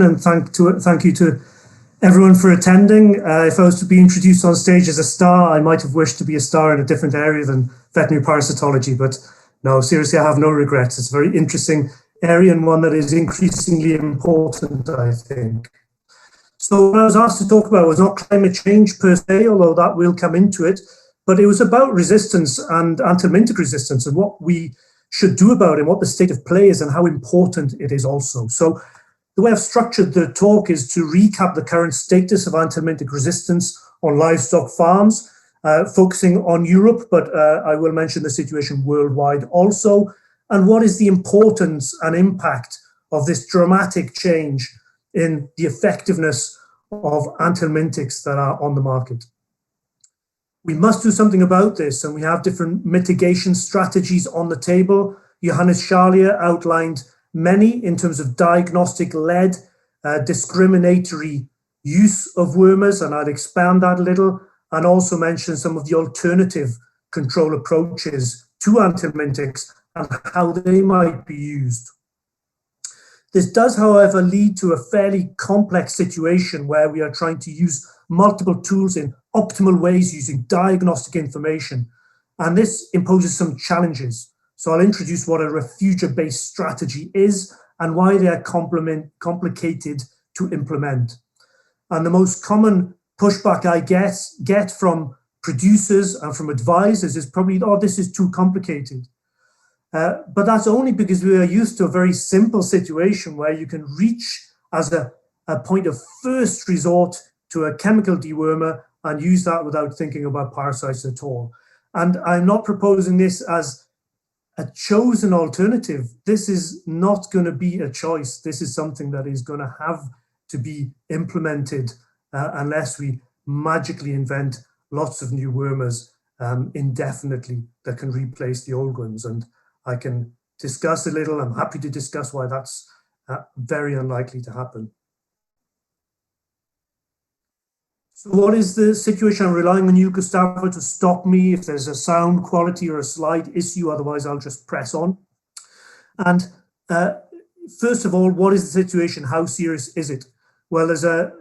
and thank you to everyone for attending. If I was to be introduced on stage as a star, I might have wished to be a star in a different area than veterinary parasitology, but no, seriously, I have no regrets. It's a very interesting area and one that is increasingly important, I think. So what I was asked to talk about was not climate change per se, although that will come into it, but it was about resistance and anthelmintic resistance and what we should do about it, and what the state of play is and how important it is also. So the way I've structured the talk is to recap the current status of anthelmintic resistance on livestock farms, focusing on Europe, but I will mention the situation worldwide also, and what is the importance and impact of this dramatic change in the effectiveness of anthelmintics that are on the market. We must do something about this, and we have different mitigation strategies on the table. Johannes Scharlier outlined many in terms of diagnostic-led discriminatory use of wormers, and I'd expand that a little, and also mention some of the alternative control approaches to anthelmintics and how they might be used. This does, however, lead to a fairly complex situation where we are trying to use multiple tools in optimal ways using diagnostic information, and this imposes some challenges. So I'll introduce what a refugia-based strategy is and why they are complicated to implement. And the most common pushback I get from producers and from advisors is probably, oh, this is too complicated. But that's only because we are used to a very simple situation where you can reach as a point of first resort to a chemical dewormer and use that without thinking about parasites at all. And I'm not proposing this as a chosen alternative. This is not going to be a choice. This is something that is going to have to be implemented unless we magically invent lots of new wormers indefinitely that can replace the old ones. And I can discuss a little, I'm happy to discuss why that's very unlikely to happen. So what is the situation? I'm relying on you, Gustavo, to stop me if there's a sound quality or a slide issue, otherwise I'll just press on. And first of all, what is the situation? How serious is it? Well, there's a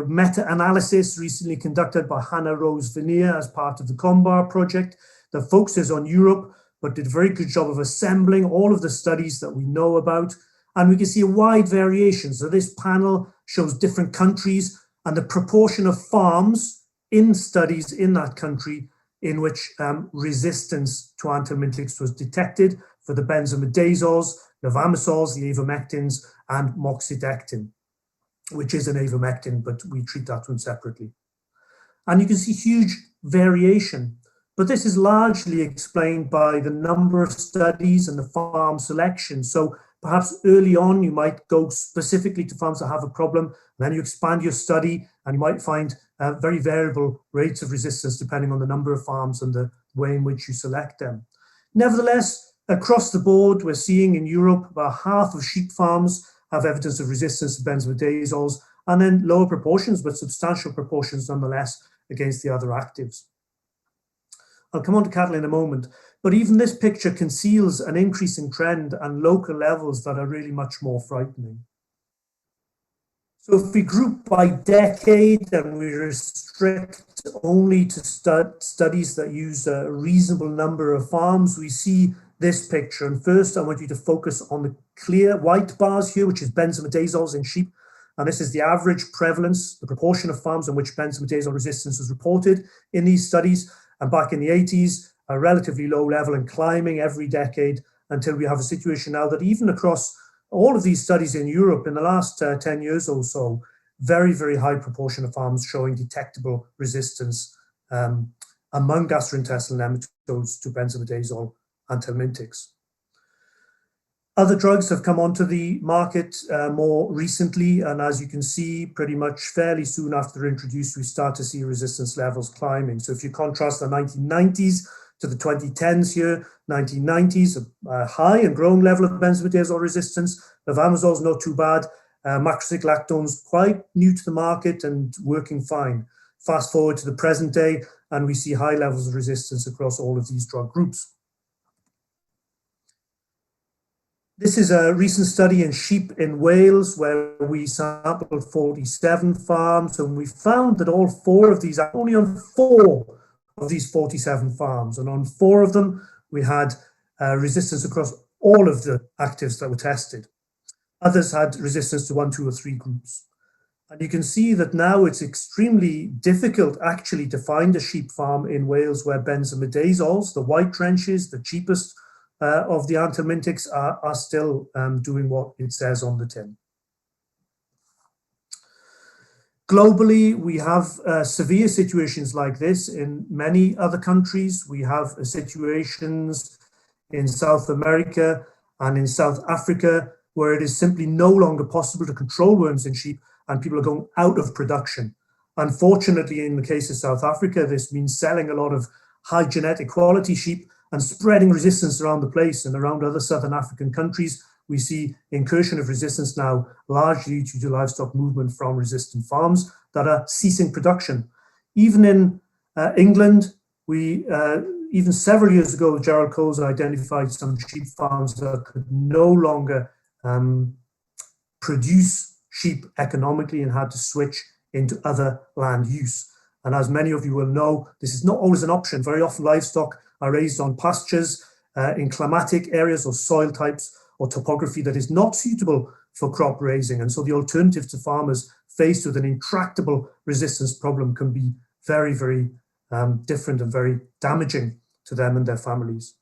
meta-analysis recently conducted by Hannah Rose Vanier as part of the COMBAR project that focuses on Europe, but did a very good job of assembling all of the studies that we know about. And we can see a wide variation. So this panel shows different countries and the proportion of farms in studies in that country in which resistance to anthelmintics was detected for the benzimidazoles, levamisols, the avermectins, and moxidectin, which is an avermectin, but we treat that one separately. And you can see huge variation, but this is largely explained by the number of studies and the farm selection. So perhaps early on, you might go specifically to farms that have a problem, and then you expand your study, and you might find very variable rates of resistance depending on the number of farms and the way in which you select them. Nevertheless, across the board, we're seeing in Europe about half of sheep farms have evidence of resistance to benzimidazoles, and then lower proportions, but substantial proportions nonetheless against the other actives. I'll come on to cattle in a moment, but even this picture conceals an increasing trend and local levels that are really much more frightening. So if we group by decade and we restrict only to studies that use a reasonable number of farms, we see this picture. And first, I want you to focus on the clear white bars here, which is benzimidazoles in sheep. And this is the average prevalence, the proportion of farms in which benzimidazole resistance was reported in these studies. And back in the 80s, a relatively low level and climbing every decade until we have a situation now that even across all of these studies in Europe in the last 10 years or so, very, very high proportion of farms showing detectable resistance among gastrointestinal nematodes to benzimidazole anthelmintics. Other drugs have come onto the market more recently, and as you can see, pretty much fairly soon after they're introduced, we start to see resistance levels climbing. So if you contrast the 1990s to the 2010s here, 1990s, a high and growing level of benzimidazole resistance. Levamisole's not too bad. Macrocyglactone's quite new to the market and working fine. Fast forward to the present day, and we see high levels of resistance across all of these drug groups. This is a recent study in sheep in Wales where we sampled 47 farms, and we found that all four of these, only on 4 of these 47 farms, and on 4 of them, we had resistance across all of the actives that were tested. Others had resistance to 1, 2, or 3 groups. And you can see that now it's extremely difficult actually to find a sheep farm in Wales where benzimidazoles, the white trenches, the cheapest of the anthelmintics, are still doing what it says on the tin. Globally, we have severe situations like this in many other countries. We have situations in South America and in South Africa where it is simply no longer possible to control worms in sheep, and people are going out of production. Unfortunately, in the case of South Africa, this means selling a lot of high genetic quality sheep and spreading resistance around the place. And around other Southern African countries, we see incursion of resistance now, largely due to livestock movement from resistant farms that are ceasing production. Even in England, even several years ago, Gerald Coles identified some sheep farms that could no longer produce sheep economically and had to switch into other land use. And as many of you will know, this is not always an option. Very often livestock are raised on pastures in climatic areas or soil types or topography that is not suitable for crop raising. And so the alternative to farmers faced with an intractable resistance problem can be very, very different and very damaging to them and their families.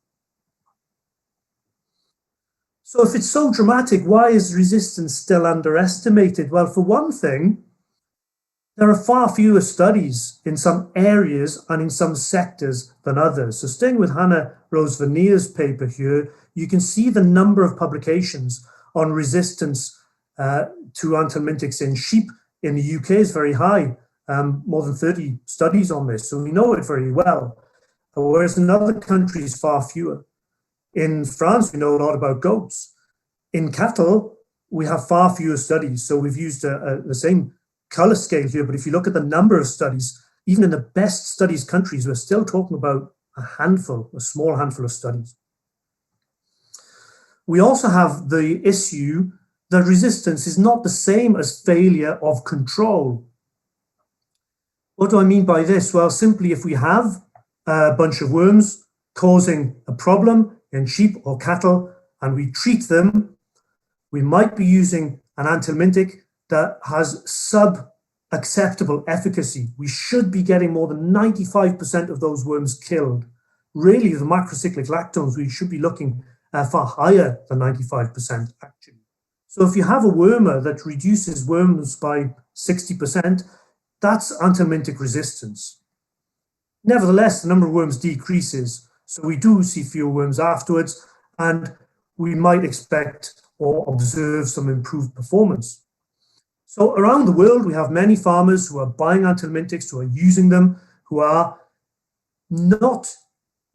So if it's so dramatic, why is resistance still underestimated? Well, for one thing, there are far fewer studies in some areas and in some sectors than others. So staying with Hannah Rose Vanier's paper here, you can see the number of publications on resistance to anthelmintics in sheep in the UK is very high, more than 30 studies on this. So we know it very well, whereas in other countries, far fewer. In France, we know a lot about goats. In cattle, we have far fewer studies. So we've used the same color scale here, but if you look at the number of studies, even in the best studies countries, we're still talking about a small handful of studies. We also have the issue that resistance is not the same as failure of control. What do I mean by this? Well, simply if we have a bunch of worms causing a problem in sheep or cattle and we treat them, we might be using an anthelmintic that has sub-acceptable efficacy. We should be getting more than 95% of those worms killed. Really, the macrocyclic lactones, we should be looking far higher than 95% actually. So if you have a wormer that reduces worms by 60%, that's anthelmintic resistance. Nevertheless, the number of worms decreases. So we do see fewer worms afterwards, and we might expect or observe some improved performance. So around the world, we have many farmers who are buying anthelmintics, who are using them, who are not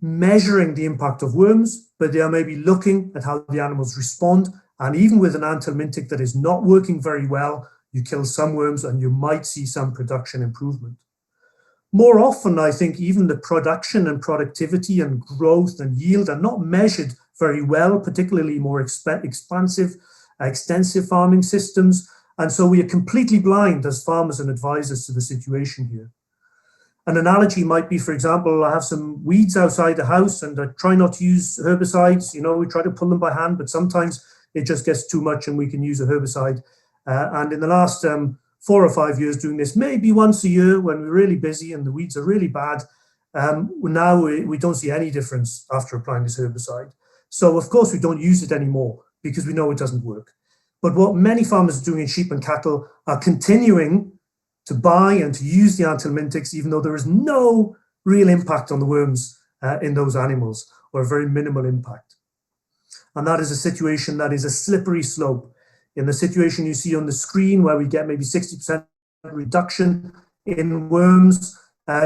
measuring the impact of worms, but they are maybe looking at how the animals respond. And even with an anthelmintic that is not working very well, you kill some worms and you might see some production improvement. More often, I think even the production and productivity and growth and yield are not measured very well, particularly more extensive farming systems. And so we are completely blind as farmers and advisors to the situation here. An analogy might be, for example, I have some weeds outside the house and I try not to use herbicides. You know, we try to pull them by hand, but sometimes it just gets too much and we can use a herbicide. And in the last 4 or 5 years doing this, maybe once a year when we're really busy and the weeds are really bad, now we don't see any difference after applying this herbicide. So of course we don't use it anymore because we know it doesn't work. But what many farmers are doing in sheep and cattle are continuing to buy and to use the anthelmintics, even though there is no real impact on the worms in those animals, or a very minimal impact. And that is a situation that is a slippery slope. In the situation you see on the screen where we get maybe 60% reduction in worms,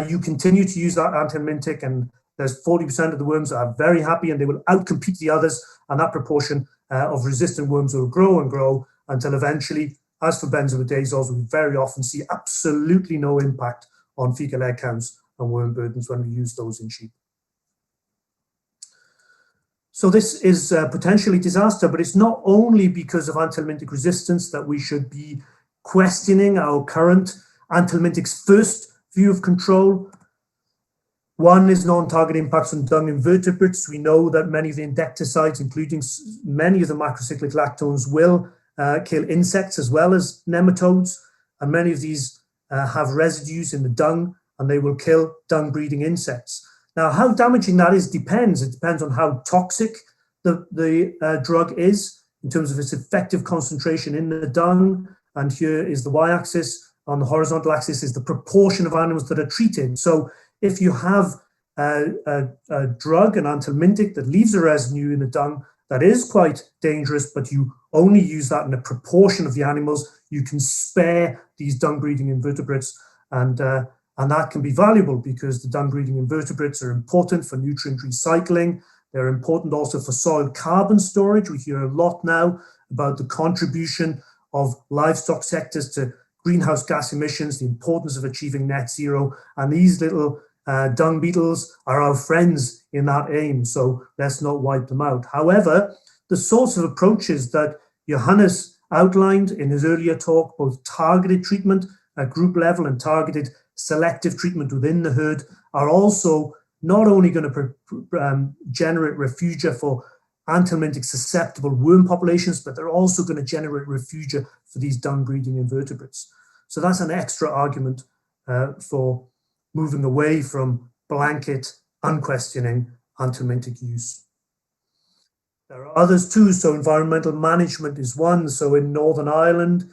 you continue to use that anthelmintic and there's 40% of the worms that are very happy and they will outcompete the others, and that proportion of resistant worms will grow and grow until eventually, as for benzimidazoles, we very often see absolutely no impact on fecal egg counts and worm burdens when we use those in sheep. So this is potentially disaster, but it's not only because of anthelmintic resistance that we should be questioning our current Anthelmintic's first view of control. One is non-target impacts on dung invertebrates. We know that many of the insecticides, including many of the macrocyclic lactones, will kill insects as well as nematodes, and many of these have residues in the dung, and they will kill dung-breeding insects. Now, how damaging that is depends. It depends on how toxic the drug is in terms of its effective concentration in the dung, and here is the y-axis. On the horizontal axis is the proportion of animals that are treated. So if you have a drug, an anthelmintic, that leaves a residue in the dung that is quite dangerous, but you only use that in a proportion of the animals, you can spare these dung-breeding invertebrates, and that can be valuable because the dung-breeding invertebrates are important for nutrient recycling. They're important also for soil carbon storage. We hear a lot now about the contribution of livestock sectors to greenhouse gas emissions, the importance of achieving net zero, and these little dung beetles are our friends in that aim, so let's not wipe them out. However, the sorts of approaches that Johannes outlined in his earlier talk, both targeted treatment at group level and targeted selective treatment within the herd, are also not only going to generate refugia for anthelmintic susceptible worm populations, but they're also going to generate refugia for these dung-breeding invertebrates. So that's an extra argument for moving away from blanket, unquestioning anthelmintic use. There are others too. So environmental management is one. So in Northern Ireland,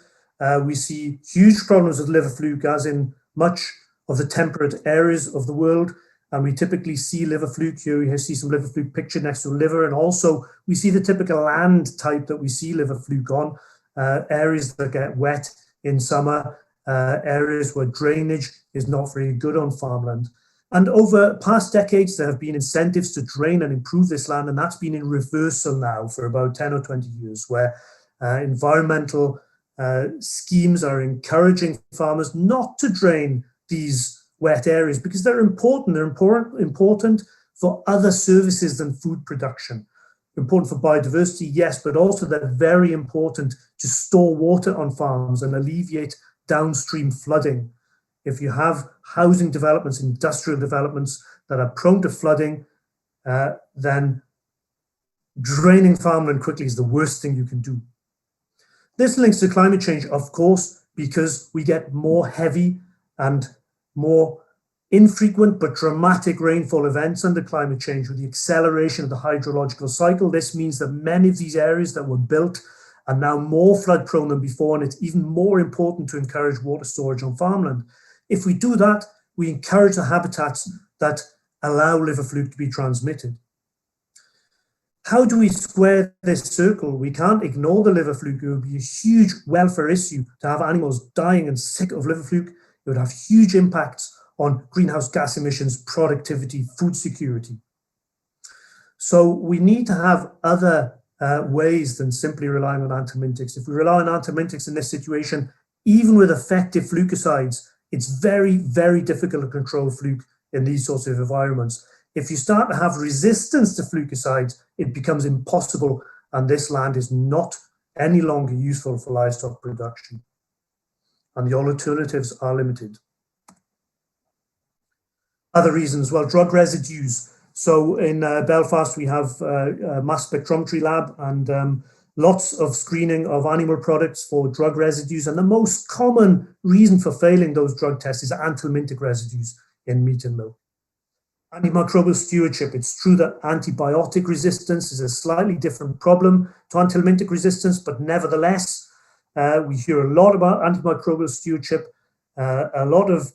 we see huge problems with liver fluke, as in much of the temperate areas of the world. And we typically see liver fluke here. We see some liver fluke pictured next to a liver. And also we see the typical land type that we see liver fluke on, areas that get wet in summer, areas where drainage is not very good on farmland. And over past decades, there have been incentives to drain and improve this land. And that's been in reversal now for about 10 or 20 years, where environmental schemes are encouraging farmers not to drain these wet areas because they're important. They're important for other services than food production. Important for biodiversity, yes, but also they're very important to store water on farms and alleviate downstream flooding. If you have housing developments, industrial developments that are prone to flooding, then draining farmland quickly is the worst thing you can do. This links to climate change, of course, because we get more heavy and more infrequent but dramatic rainfall events under climate change with the acceleration of the hydrological cycle. This means that many of these areas that were built are now more flood prone than before, and it's even more important to encourage water storage on farmland. If we do that, we encourage the habitats that allow liver fluke to be transmitted. How do we square this circle? We can't ignore the liver fluke. It would be a huge welfare issue to have animals dying and sick of liver fluke. It would have huge impacts on greenhouse gas emissions, productivity, food security. So we need to have other ways than simply relying on anthelmintics. If we rely on anthelmintics in this situation, even with effective flukicides, it's very, very difficult to control fluke in these sorts of environments. If you start to have resistance to flukicides, it becomes impossible, and this land is not any longer useful for livestock production. And the alternatives are limited. Other reasons, well, drug residues. So in Belfast, we have a mass spectrometry lab and lots of screening of animal products for drug residues. And the most common reason for failing those drug tests is anthelmintic residues in meat and milk. Antimicrobial stewardship. It's true that antibiotic resistance is a slightly different problem to anthelmintic resistance, but nevertheless, we hear a lot about antimicrobial stewardship, a lot of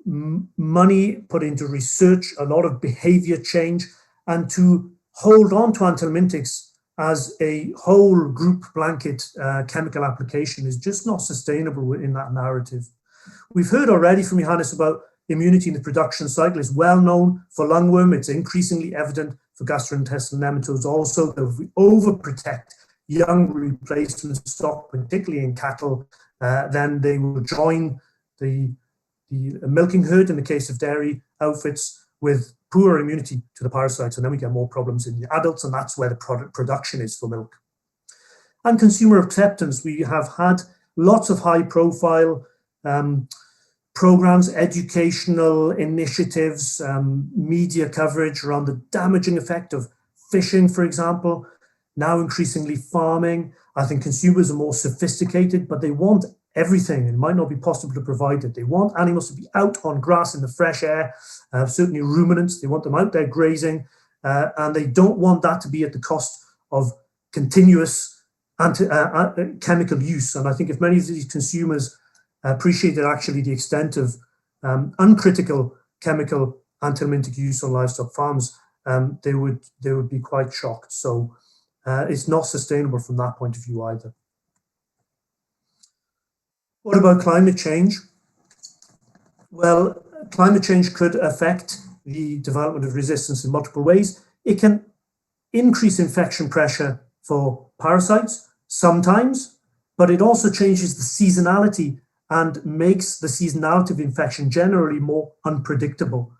money put into research, a lot of behavior change, and to hold on to anthelmintics as a whole group blanket chemical application is just not sustainable in that narrative. We've heard already from Johannes about immunity in the production cycle is well known for lungworm. It's increasingly evident for gastrointestinal nematodes also, that if we overprotect young replacement stock, particularly in cattle, then they will join the milking herd in the case of dairy outfits with poor immunity to the parasites, and then we get more problems in the adults, and that's where the production is for milk. And consumer acceptance, we have had lots of high profile programs, educational initiatives, media coverage around the damaging effect of fishing, for example, now increasingly farming. I think consumers are more sophisticated, but they want everything. It might not be possible to provide it. They want animals to be out on grass in the fresh air, certainly ruminants. They want them out there grazing, and they don't want that to be at the cost of continuous chemical use. And I think if many of these consumers appreciated actually the extent of uncritical chemical anthelmintic use on livestock farms, they would be quite shocked. So it's not sustainable from that point of view either. What about climate change? Well, climate change could affect the development of resistance in multiple ways. It can increase infection pressure for parasites sometimes, but it also changes the seasonality and makes the seasonality of infection generally more unpredictable.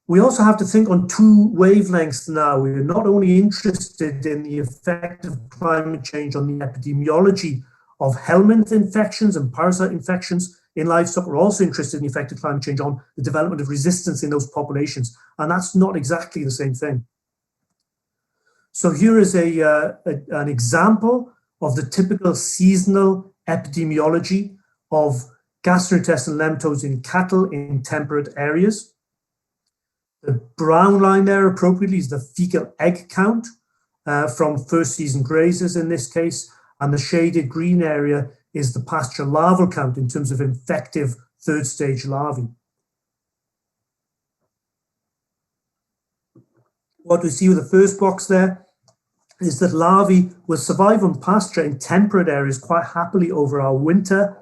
We also have to think on two wavelengths now. We're not only interested in the effect of climate change on the epidemiology of helminth infections and parasite infections in livestock, we're also interested in the effect of climate change on the development of resistance in those populations. And that's not exactly the same thing. So here is an example of the typical seasonal epidemiology of gastrointestinal nematodes in cattle in temperate areas. The brown line there appropriately is the fecal egg count from first season grazers in this case, and the shaded green area is the pasture larval count in terms of infective third stage larvae. What we see with the first box there is that larvae will survive on pasture in temperate areas quite happily over our winter,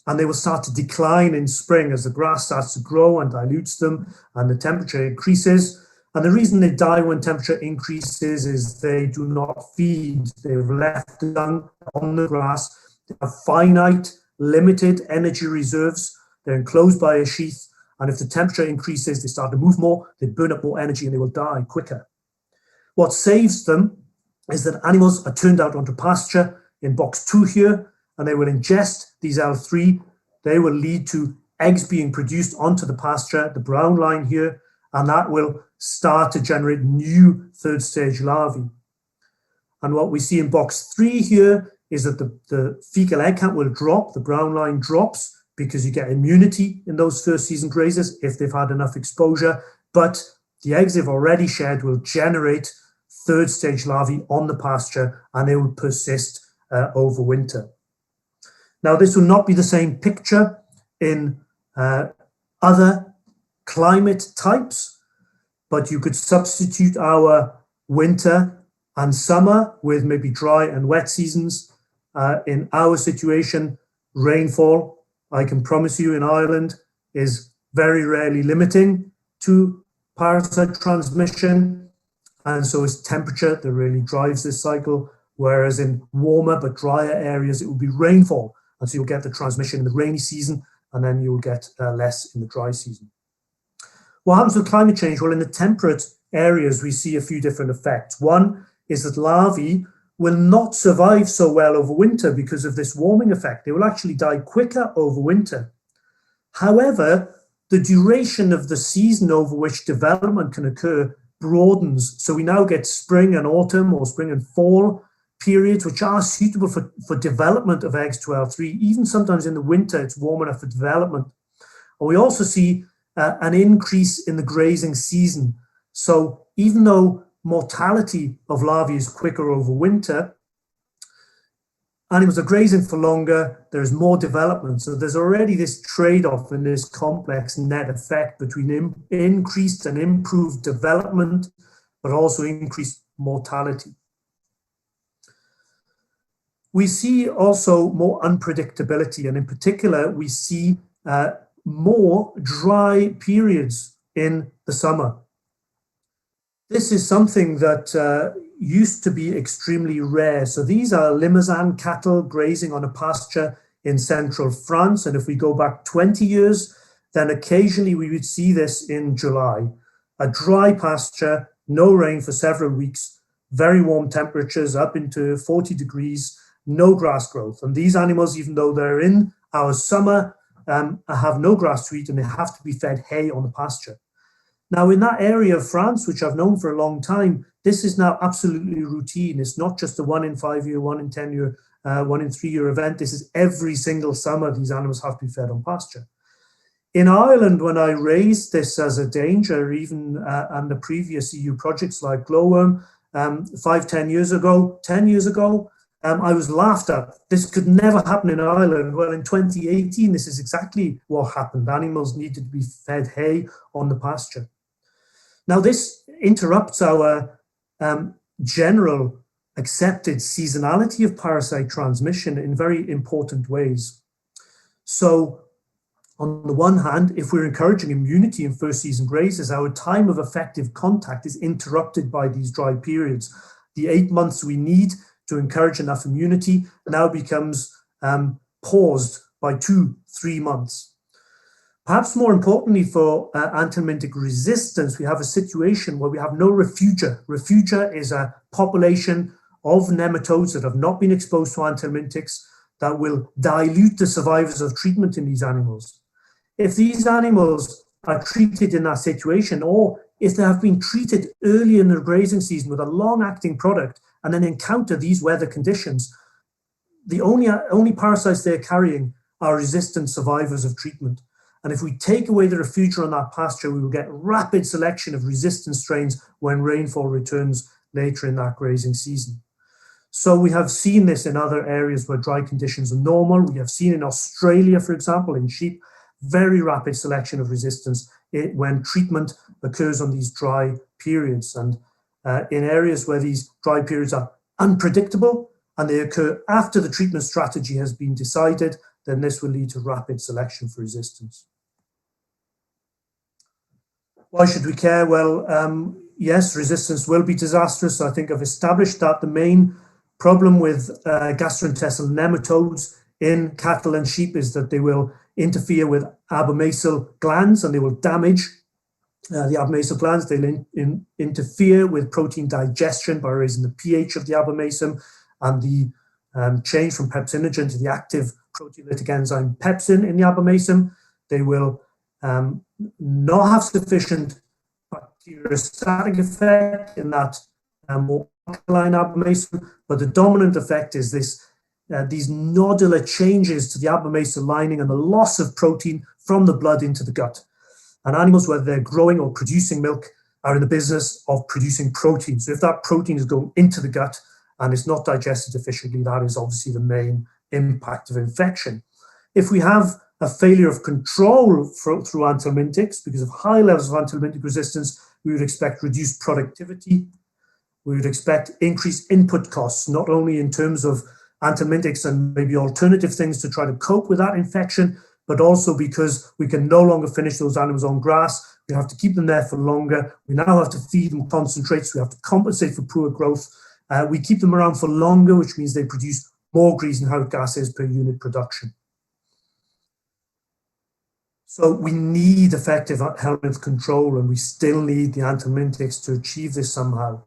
and they will start to decline in spring as the grass starts to grow and dilutes them and the temperature increases. And the reason they die when temperature increases is they do not feed. They've left dung on the grass. They have finite, limited energy reserves. They're enclosed by a sheath. And if the temperature increases, they start to move more, they burn up more energy, and they will die quicker. What saves them is that animals are turned out onto pasture in box 2 here, and they will ingest these L3. They will lead to eggs being produced onto the pasture, the brown line here, and that will start to generate new third stage larvae. And what we see in box 3 here is that the fecal egg count will drop, the brown line drops, because you get immunity in those first season grazers if they've had enough exposure, but the eggs they've already shed will generate third stage larvae on the pasture, and they will persist over winter. Now, this will not be the same picture in other climate types, but you could substitute our winter and summer with maybe dry and wet seasons. In our situation, rainfall, I can promise you in Ireland, is very rarely limiting to parasite transmission, and so is temperature that really drives this cycle, whereas in warmer but drier areas, it will be rainfall. And so you'll get the transmission in the rainy season, and then you'll get less in the dry season. What happens with climate change? Well, in the temperate areas, we see a few different effects. One is that larvae will not survive so well over winter because of this warming effect. They will actually die quicker over winter. However, the duration of the season over which development can occur broadens. So we now get spring and autumn, or spring and fall periods, which are suitable for development of eggs to L3. Even sometimes in the winter, it's warm enough for development. And we also see an increase in the grazing season. So even though mortality of larvae is quicker over winter, animals are grazing for longer, there's more development. So there's already this trade-off in this complex net effect between increased and improved development, but also increased mortality. We see also more unpredictability, and in particular, we see more dry periods in the summer. This is something that used to be extremely rare. So these are Limousin cattle grazing on a pasture in central France. And if we go back 20 years, then occasionally we would see this in July. a dry pasture, no rain for several weeks, very warm temperatures up into 40 degrees, no grass growth. And these animals, even though they're in our summer, have no grass to eat, and they have to be fed hay on the pasture. Now, in that area of France, which I've known for a long time, this is now absolutely routine. It's not just a 1 in 5 year, 1 in 10 year, 1 in 3 year event. This is every single summer these animals have to be fed on pasture. In Ireland, when I raised this as a danger, even under previous EU projects like glowworm, 10 years ago, I was laughed at. This could never happen in Ireland. Well, in 2018, this is exactly what happened. Animals needed to be fed hay on the pasture. Now, this interrupts our general accepted seasonality of parasite transmission in very important ways. So, on the one hand, if we're encouraging immunity in first season grazers, our time of effective contact is interrupted by these dry periods. The 8 months we need to encourage enough immunity now becomes paused by 2-3 months. Perhaps more importantly for anthelmintic resistance, we have a situation where we have no refugia. Refugia is a population of nematodes that have not been exposed to anthelmintics that will dilute the survivors of treatment in these animals. If these animals are treated in that situation, or if they have been treated early in their grazing season with a long-acting product and then encounter these weather conditions, the only parasites they're carrying are resistant survivors of treatment. And if we take away the refugia on that pasture, we will get rapid selection of resistant strains when rainfall returns later in that grazing season. So we have seen this in other areas where dry conditions are normal. We have seen in Australia, for example, in sheep, very rapid selection of resistance when treatment occurs on these dry periods. And in areas where these dry periods are unpredictable and they occur after the treatment strategy has been decided, then this will lead to rapid selection for resistance. Why should we care? Well, yes, resistance will be disastrous. I think I've established that the main problem with gastrointestinal nematodes in cattle and sheep is that they will interfere with abomasal glands and they will damage the abomasal glands. They'll interfere with protein digestion by raising the pH of the abomasum and the change from pepsinogen to the active proteolytic enzyme pepsin in the abomasum. They will not have sufficient bacteriostatic effect in that more alkaline abomasum, but the dominant effect is this these nodular changes to the abomasal lining and the loss of protein from the blood into the gut. And animals, whether they're growing or producing milk, are in the business of producing protein. So if that protein is going into the gut and it's not digested efficiently, that is obviously the main impact of infection. If we have a failure of control through anthelmintics, because of high levels of anthelmintic resistance, we would expect reduced productivity. We would expect increased input costs, not only in terms of anthelmintics and maybe alternative things to try to cope with that infection, but also because we can no longer finish those animals on grass. We have to keep them there for longer. We now have to feed them concentrates. We have to compensate for poor growth. We keep them around for longer, which means they produce more greenhouse gases per unit production. So we need effective helminth control, and we still need the anthelmintics to achieve this somehow.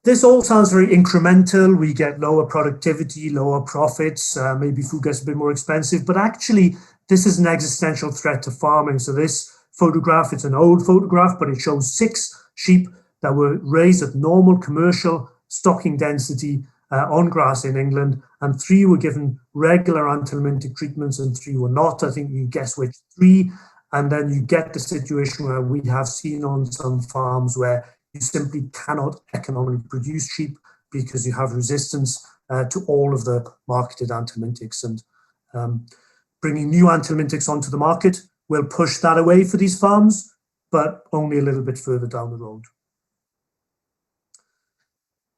This all sounds very incremental. We get lower productivity, lower profits, maybe food gets a bit more expensive, but actually this is an existential threat to farming. So this photograph, it's an old photograph, but it shows 6 sheep that were raised at normal commercial stocking density on grass in England, and 3 were given regular anthelmintic treatments and 3 were not. I think you guess which 3, and then you get the situation where we have seen on some farms where you simply cannot economically produce sheep because you have resistance to all of the marketed anthelmintics. And bringing new anthelmintics onto the market will push that away for these farms, but only a little bit further down the road.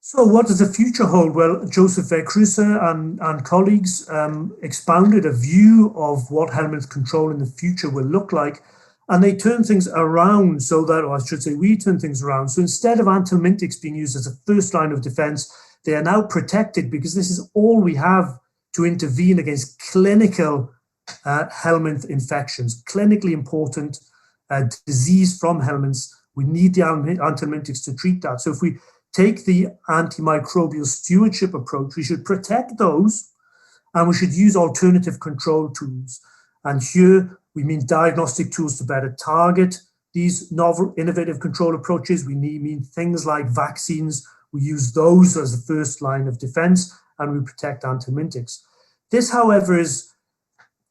So what does the future hold? Well, Joseph Verkruise and colleagues expounded a view of what helminth control in the future will look like. And they turn things around so that, or I should say, we turn things around. So instead of anthelmintics being used as a first line of defense, they are now protected because this is all we have to intervene against clinical helminth infections, clinically important disease from helminths We need the anthelmintics to treat that. So if we take the antimicrobial stewardship approach, we should protect those, and we should use alternative control tools. And here we mean diagnostic tools to better target these novel, innovative control approaches. We mean things like vaccines. We use those as the first line of defense, and we protect anthelmintics. This, however, is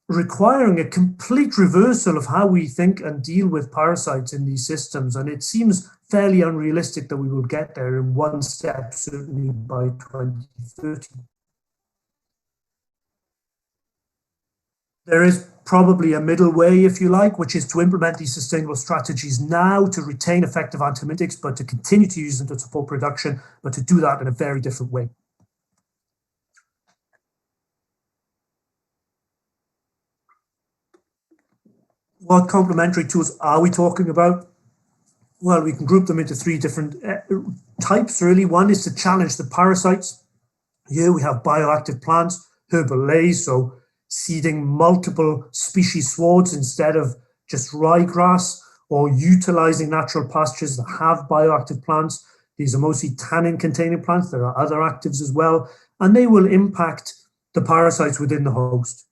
requiring a complete reversal of how we think and deal with parasites in these systems. And it seems fairly unrealistic that we will get there in one step, certainly by 2030. There is probably a middle way, if you like, which is to implement these sustainable strategies now to retain effective anthelmintics, but to continue to use them to support production, but to do that in a very different way. What complementary tools are we talking about? Well, we can group them into three different types, really. One is to challenge the parasites. Here we have bioactive plants, herbal leys, so seeding multiple species swards instead of just ryegrass, or utilizing natural pastures that have bioactive plants. These are mostly tannin-containing plants. There are other actives as well, and they will impact the parasites within the host.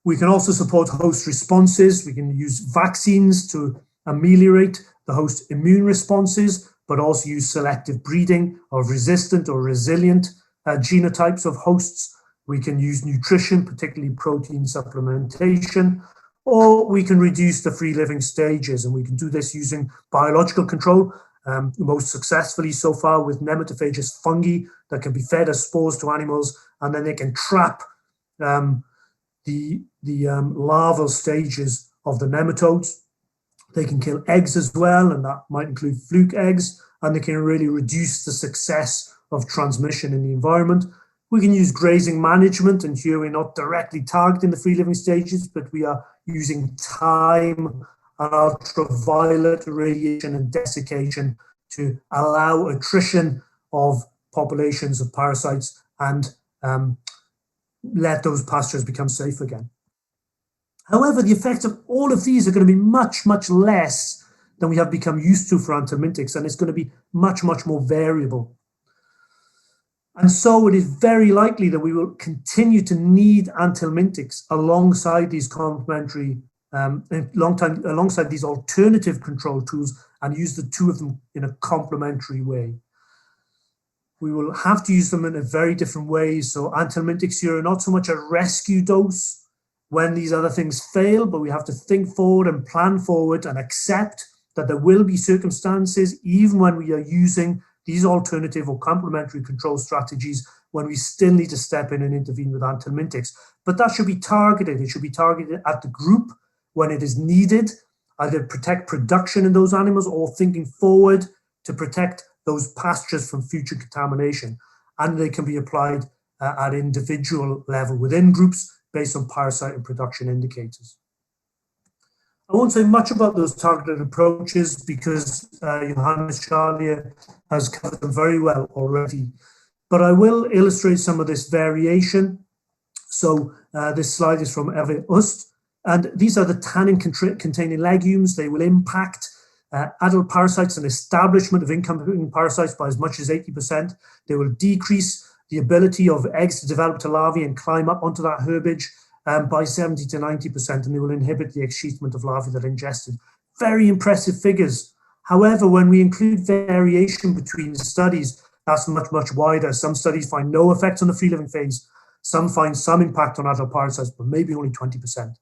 We can also support host responses. We can use vaccines to ameliorate the host immune responses, but also use selective breeding of resistant or resilient genotypes of hosts. We can use nutrition, particularly protein supplementation, or we can reduce the free living stages. And we can do this using biological control, most successfully so far with nematophagous fungi that can be fed as spores to animals, and then they can trap the larval stages of the nematodes. They can kill eggs as well, and that might include fluke eggs, and they can really reduce the success of transmission in the environment. We can use grazing management, and here we're not directly targeting the free living stages, but we are using time and ultraviolet radiation and desiccation to allow attrition of populations of parasites and let those pastures become safe again. However, the effects of all of these are going to be much, much less than we have become used to for anthelmintics, and it's going to be much, much more variable. And so it is very likely that we will continue to need anthelmintics alongside these complementary, alongside these alternative control tools, and use the two of them in a complementary way. We will have to use them in a very different way. So anthelmintics here are not so much a rescue dose when these other things fail, but we have to think forward and plan forward and accept that there will be circumstances, even when we are using these alternative or complementary control strategies, when we still need to step in and intervene with anthelmintics. But that should be targeted. It should be targeted at the group when it is needed, either protect production in those animals or thinking forward to protect those pastures from future contamination. And they can be applied at individual level within groups based on parasite and production indicators. I won't say much about those targeted approaches because Johannes Charlier has covered them very well already. But I will illustrate some of this variation. So this slide is from Hervé Ust, and these are the tannin-containing legumes. They will impact adult parasites and establishment of incoming parasites by as much as 80%. They will decrease the ability of eggs to develop to larvae and climb up onto that herbage by 70 to 90%, and they will inhibit the excretement of larvae that are ingested. Very impressive figures. However, when we include variation between studies, that's much, much wider. Some studies find no effect on the free living phase. Some find some impact on adult parasites, but maybe only 20%.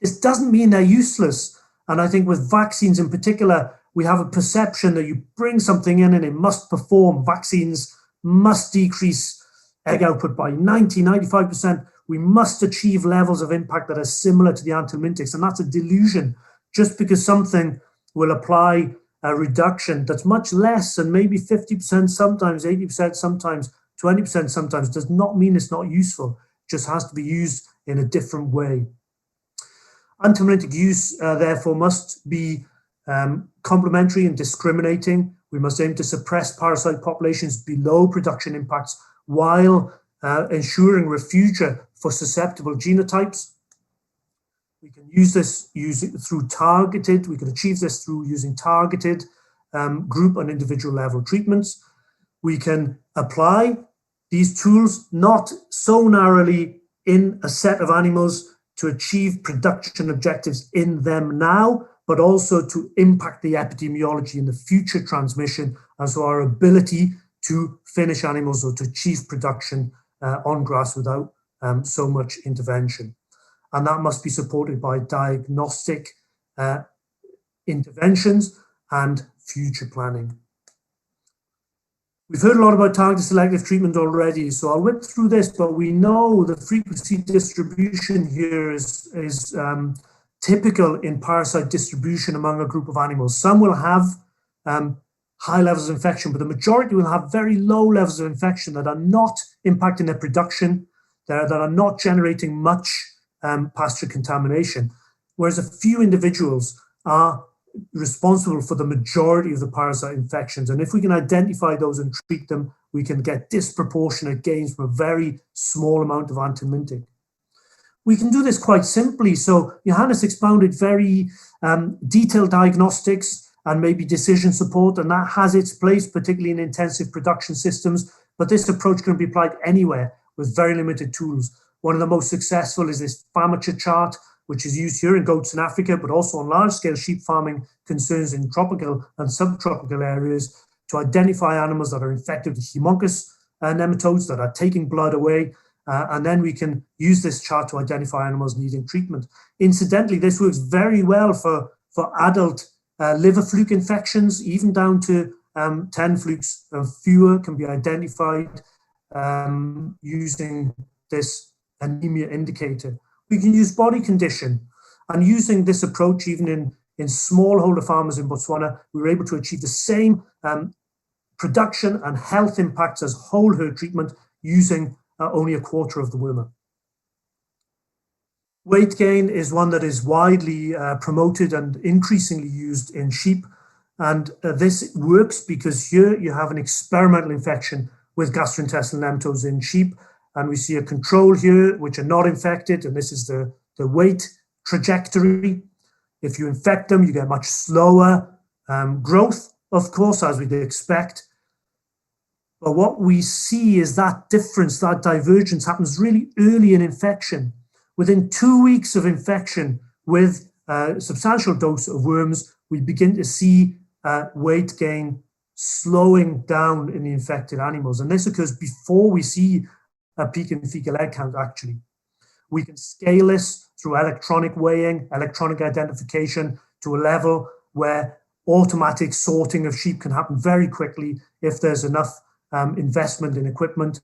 This doesn't mean they're useless. And I think with vaccines in particular, we have a perception that you bring something in and it must perform. Vaccines must decrease egg output by 90, 95%. We must achieve levels of impact that are similar to the anthelmintics. And that's a delusion. Just because something will apply a reduction that's much less, and maybe 50% sometimes, 80% sometimes, 20% sometimes, does not mean it's not useful. It just has to be used in a different way. Anthelmintic use, therefore, must be complementary and discriminating. We must aim to suppress parasite populations below production impacts while ensuring refugia for susceptible genotypes. We can use this through targeted, we can achieve this through using targeted group and individual level treatments. We can apply these tools not so narrowly in a set of animals to achieve production objectives in them now, but also to impact the epidemiology in the future transmission, and so our ability to finish animals or to achieve production on grass without so much intervention. And that must be supported by diagnostic interventions and future planning. We've heard a lot about targeted selective treatment already, so I'll whip through this, but we know the frequency distribution here is typical in parasite distribution among a group of animals. Some will have high levels of infection, but the majority will have very low levels of infection that are not impacting their production, that are not generating much pasture contamination, whereas a few individuals are responsible for the majority of the parasite infections. And if we can identify those and treat them, we can get disproportionate gains from a very small amount of anthelmintic. We can do this quite simply. So Johannes expounded very detailed diagnostics and maybe decision support, and that has its place, particularly in intensive production systems. But this approach can be applied anywhere with very limited tools. One of the most successful is this Famature chart, which is used here in goats in Africa, but also on large-scale sheep farming concerns in tropical and subtropical areas, to identify animals that are infected with Haemonchus nematodes that are taking blood away, and then we can use this chart to identify animals needing treatment. Incidentally, this works very well for adult liver fluke infections, even down to 10 flukes and fewer can be identified using this anemia indicator. We can use body condition, and using this approach, even in smallholder farmers in Botswana, we were able to achieve the same production and health impacts as whole herd treatment using only a quarter of the wormer. Weight gain is one that is widely promoted and increasingly used in sheep, and this works because here you have an experimental infection with gastrointestinal nematodes in sheep. And we see a control here, which are not infected, and this is the weight trajectory. If you infect them, you get much slower growth, of course, as we'd expect. But what we see is that difference, that divergence happens really early in infection. Within 2 weeks of infection with a substantial dose of worms, we begin to see weight gain slowing down in the infected animals. And this occurs before we see a peak in fecal egg count, actually. We can scale this through electronic weighing, electronic identification to a level where automatic sorting of sheep can happen very quickly if there's enough investment in equipment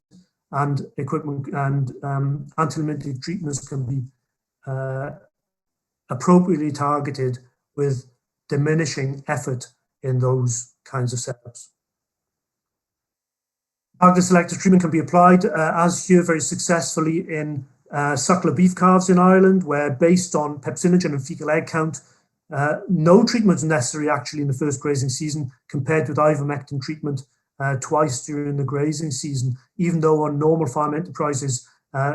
and anthelmintic treatments can be appropriately targeted with diminishing effort in those kinds of setups. Targeted selective treatment can be applied, as here very successfully in suckler beef calves in Ireland, where based on pepsinogen and fecal egg count, no treatment is necessary actually in the first grazing season compared with ivermectin treatment twice during the grazing season, even though on normal farm enterprises,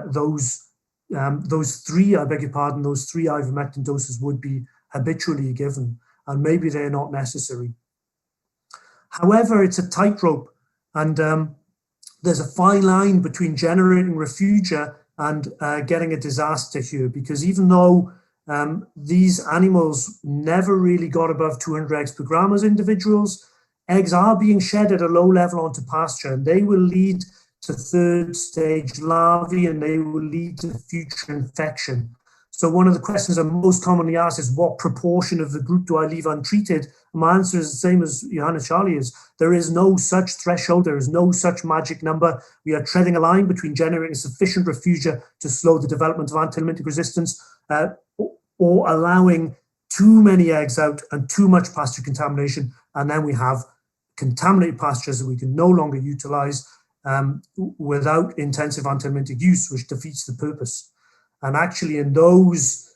those three ivermectin doses would be habitually given, and maybe they're not necessary. However, it's a tightrope, and there's a fine line between generating refugia and getting a disaster here, because even though these animals never really got above 200 eggs per gram as individuals, eggs are being shed at a low level onto pasture, and they will lead to third stage larvae, and they will lead to future infection. So one of the questions I'm most commonly asked is, what proportion of the group do I leave untreated? And my answer is the same as Johannes Charlie is. There is no such threshold. There is no such magic number. We are treading a line between generating sufficient refugia to slow the development of anthelmintic resistance or allowing too many eggs out and too much pasture contamination. And then we have contaminated pastures that we can no longer utilize without intensive anthelmintic use, which defeats the purpose. And actually in those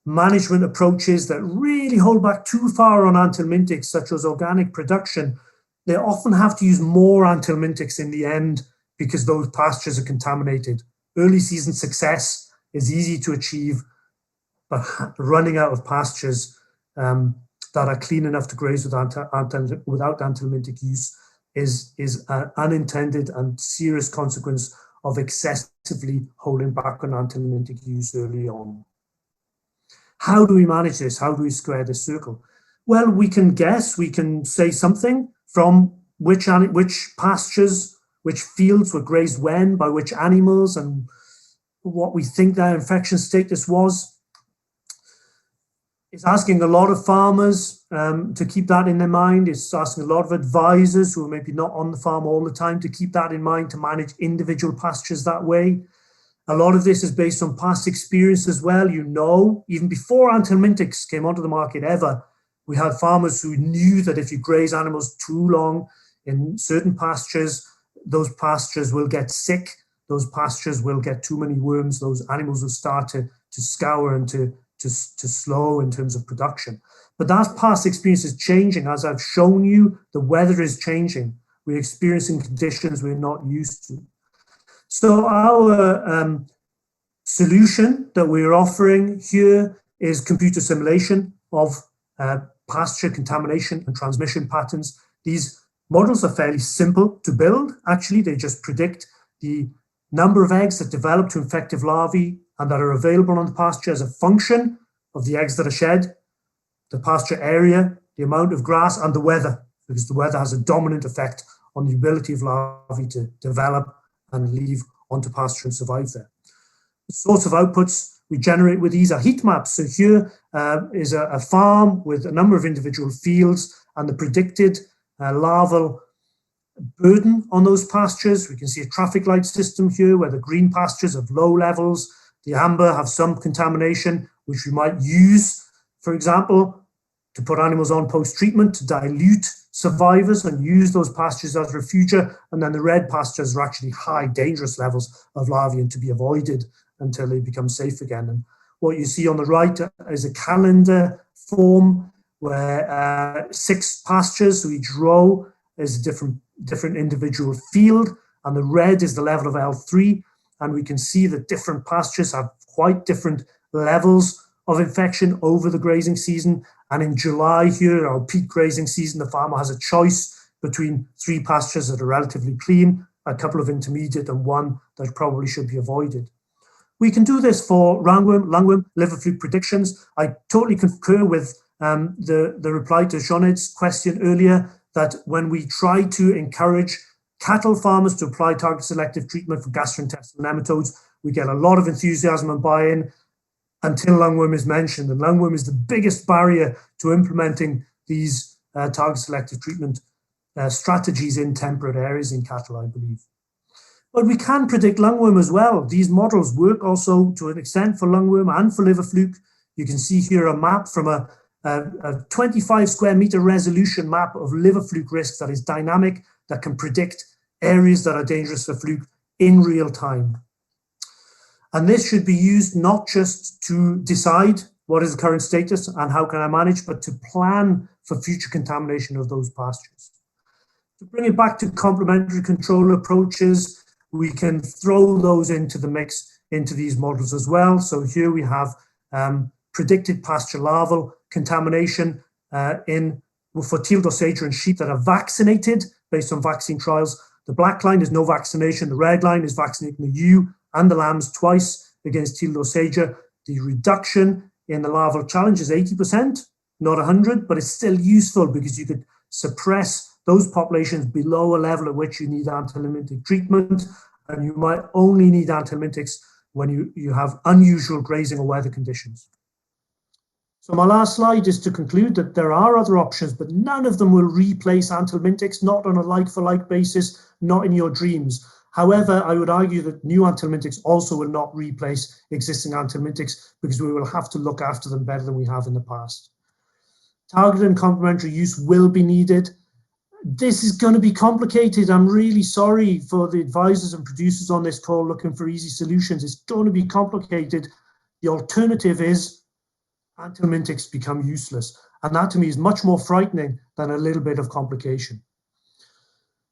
management approaches that really hold back too far on anthelmintics, such as organic production, they often have to use more anthelmintics in the end because those pastures are contaminated. Early season success is easy to achieve, but running out of pastures that are clean enough to graze without anthelmintic use is an unintended and serious consequence of excessively holding back on anthelmintic use early on. How do we manage this? How do we square this circle? Well, we can guess, we can say something from which pastures, which fields were grazed when, by which animals, and what we think their infection status was. It's asking a lot of farmers to keep that in their mind. It's asking a lot of advisors who are maybe not on the farm all the time to keep that in mind, to manage individual pastures that way. A lot of this is based on past experience as well. You know, even before anthelmintics came onto the market ever, we had farmers who knew that if you graze animals too long in certain pastures, those pastures will get sick, those pastures will get too many worms, those animals will start to scour and to slow in terms of production. But that past experience is changing. As I've shown you, the weather is changing. We're experiencing conditions we're not used to. So our solution that we're offering here is computer simulation of pasture contamination and transmission patterns. These models are fairly simple to build. Actually, they just predict the number of eggs that develop to infective larvae and that are available on the pasture as a function of the eggs that are shed, the pasture area, the amount of grass, and the weather, because the weather has a dominant effect on the ability of larvae to develop and leave onto pasture and survive there. The sorts of outputs we generate with these are heat maps. So here is a farm with a number of individual fields and the predicted larval burden on those pastures. We can see a traffic light system here where the green pastures have low levels, the amber have some contamination, which we might use, for example, to put animals on post-treatment to dilute survivors and use those pastures as refugia. And then the red pastures are actually high, dangerous levels of larvae and to be avoided until they become safe again. And what you see on the right is a calendar form where 6 pastures, so each row is a different individual field, and the red is the level of L3, and we can see that different pastures have quite different levels of infection over the grazing season. And in July here, our peak grazing season, the farmer has a choice between 3 pastures that are relatively clean, a couple of intermediate, and 1 that probably should be avoided. We can do this for roundworm, lungworm, liver fluke predictions. I totally concur with the reply to Jeanette's question earlier, that when we try to encourage cattle farmers to apply target selective treatment for gastrointestinal nematodes, we get a lot of enthusiasm and buy-in until lungworm is mentioned. And lungworm is the biggest barrier to implementing these target selective treatment strategies in temperate areas in cattle, I believe. But we can predict lungworm as well. These models work also to an extent for lungworm and for liver fluke. You can see here a map from a 25 square meter resolution map of liver fluke risk that is dynamic, that can predict areas that are dangerous for fluke in real time. And this should be used not just to decide what is the current status and how can I manage, but to plan for future contamination of those pastures. To bring it back to complementary control approaches, we can throw those into the mix into these models as well. So here we have predicted pasture larval contamination for teal dosager in sheep that are vaccinated based on vaccine trials. The black line is no vaccination. The red line is vaccinating the ewe and the lambs twice against teal dosager. The reduction in the larval challenge is 80%, not 100, but it's still useful because you could suppress those populations below a level at which you need anthelmintic treatment, and you might only need anthelmintics when you have unusual grazing or weather conditions. So my last slide is to conclude that there are other options, but none of them will replace anthelmintics, not on a like-for-like basis, not in your dreams. However, I would argue that new anthelmintics also will not replace existing anthelmintics because we will have to look after them better than we have in the past. Targeted and complementary use will be needed. This is going to be complicated. I'm really sorry for the advisors and producers on this call looking for easy solutions. It's going to be complicated. The alternative is anthelmintics become useless. And that to me is much more frightening than a little bit of complication.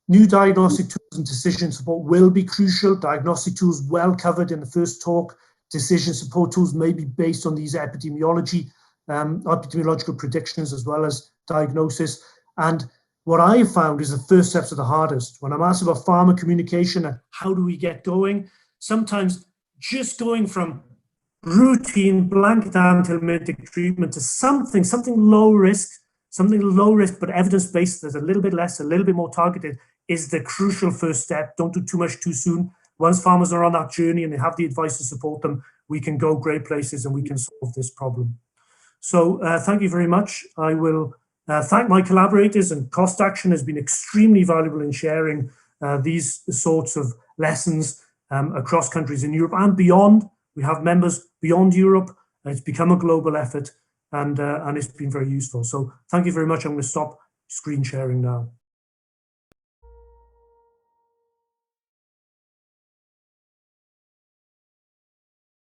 New diagnostic tools and decision support will be crucial. Diagnostic tools well covered in the first talk. decision support tools may be based on these epidemiological predictions as well as diagnosis. And what I found is the first steps are the hardest. When I'm asked about farmer communication and how do we get going, sometimes just going from routine blanket anthelmintic treatment to something low risk, but evidence-based, that's a little bit less, a little bit more targeted, is the crucial first step. Don't do too much too soon. Once farmers are on that journey and they have the advice to support them, we can go great places and we can solve this problem. So thank you very much. I will thank my collaborators, and Cost Action has been extremely valuable in sharing these sorts of lessons across countries in Europe and beyond. We have members beyond Europe. It's become a global effort, and it's been very useful. So thank you very much. I'm going to stop screen sharing now.